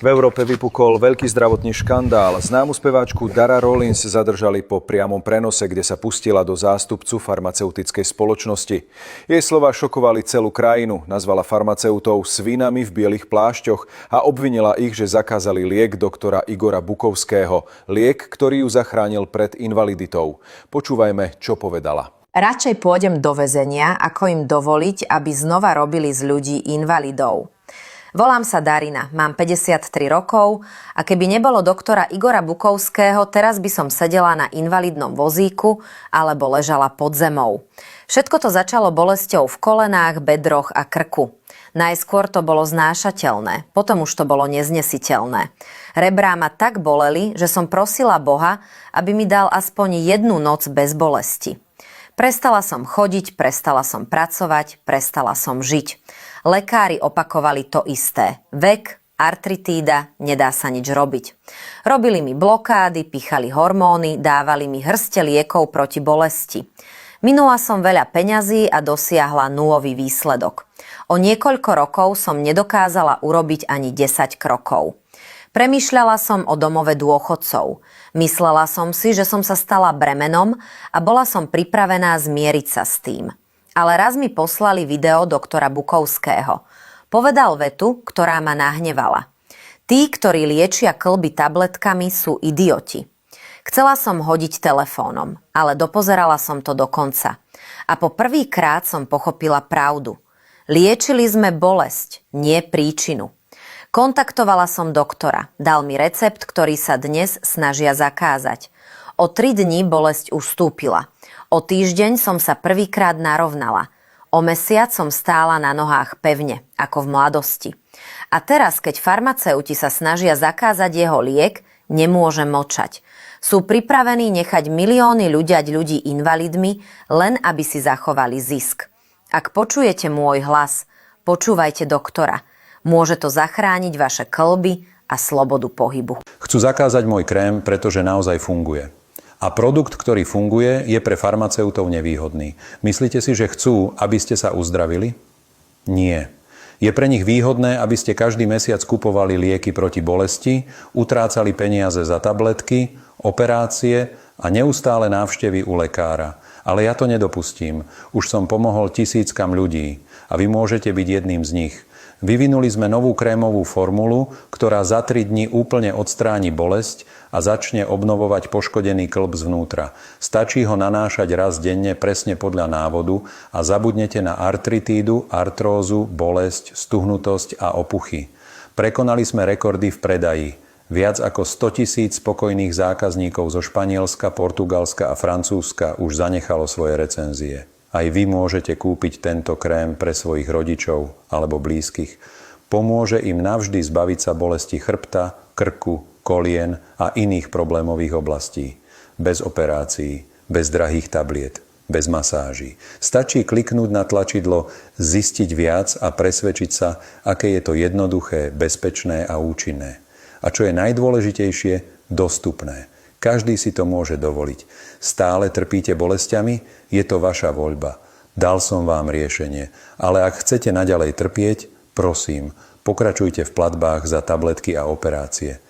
V Európe vypukol veľký zdravotný škandál. Známu speváčku Dara Rollins zadržali po priamom prenose, kde sa pustila do zástupcu farmaceutickej spoločnosti. Jej slová šokovali celú krajinu. Nazvala farmaceutov svinami v bielých plášťoch a obvinila ich, že zakázali liek doktora Igora Bukovského. Liek, ktorý ju zachránil pred invaliditou. Počúvajme, čo povedala. Radšej pôjdem do väzenia, ako im dovoliť, aby znova robili z ľudí invalidov. Volám sa Darina, mám 53 rokov a keby nebolo doktora Igora Bukovského, teraz by som sedela na invalidnom vozíku alebo ležala pod zemou. Všetko to začalo bolesťou v kolenách, bedroch a krku. Najskôr to bolo znášateľné, potom už to bolo neznesiteľné. Rebrá ma tak boleli, že som prosila Boha, aby mi dal aspoň jednu noc bez bolesti. Prestala som chodiť, prestala som pracovať, prestala som žiť. Lekári opakovali to isté. Vek, artritída, nedá sa nič robiť. Robili mi blokády, pichali hormóny, dávali mi hrste liekov proti bolesti. Minula som veľa peňazí a dosiahla nulový výsledok. O niekoľko rokov som nedokázala urobiť ani 10 krokov. Premýšľala som o domove dôchodcov. Myslela som si, že som sa stala bremenom a bola som pripravená zmieriť sa s tým. Ale raz mi poslali video doktora Bukovského. Povedal vetu, ktorá ma nahnevala. Tí, ktorí liečia kĺby tabletkami, sú idioti. Chcela som hodiť telefónom, ale dopozerala som to do konca. A po prvýkrát som pochopila pravdu. Liečili sme bolesť, nie príčinu. Kontaktovala som doktora. Dal mi recept, ktorý sa dnes snažia zakázať. O 3 dní bolesť ustúpila. O týždeň som sa prvýkrát narovnala. O mesiac som stála na nohách pevne, ako v mladosti. A teraz, keď farmaceuti sa snažia zakázať jeho liek, nemôžem mlčať. Sú pripravení nechať milióny ľudí invalidmi, len aby si zachovali zisk. Ak počujete môj hlas, počúvajte doktora. Môže to zachrániť vaše kĺby a slobodu pohybu. Chcú zakázať môj krém, pretože naozaj funguje. A produkt, ktorý funguje, je pre farmaceutov nevýhodný. Myslíte si, že chcú, aby ste sa uzdravili? Nie. Je pre nich výhodné, aby ste každý mesiac kupovali lieky proti bolesti, utrácali peniaze za tabletky, operácie a neustále návštevy u lekára. Ale ja to nedopustím. Už som pomohol tisíckam ľudí a vy môžete byť jedným z nich. Vyvinuli sme novú krémovú formulu, ktorá za 3 dni úplne odstráni bolesť a začne obnovovať poškodený kĺb zvnútra. Stačí ho nanášať raz denne presne podľa návodu a zabudnete na artritídu, artrózu, bolesť, stuhnutosť a opuchy. Prekonali sme rekordy v predaji. Viac ako 100 000 spokojných zákazníkov zo Španielska, Portugalska a Francúzska už zanechalo svoje recenzie. Aj vy môžete kúpiť tento krém pre svojich rodičov alebo blízkych. Pomôže im navždy zbaviť sa bolesti chrbta, krku, kolien a iných problémových oblastí. Bez operácií, bez drahých tabliet, bez masáží. Stačí kliknúť na tlačidlo Zistiť viac a presvedčiť sa, aké je to jednoduché, bezpečné a účinné. A čo je najdôležitejšie, dostupné. Každý si to môže dovoliť. Stále trpíte bolestiami? Je to vaša voľba. Dal som vám riešenie. Ale ak chcete naďalej trpieť, prosím, pokračujte v platbách za tabletky a operácie.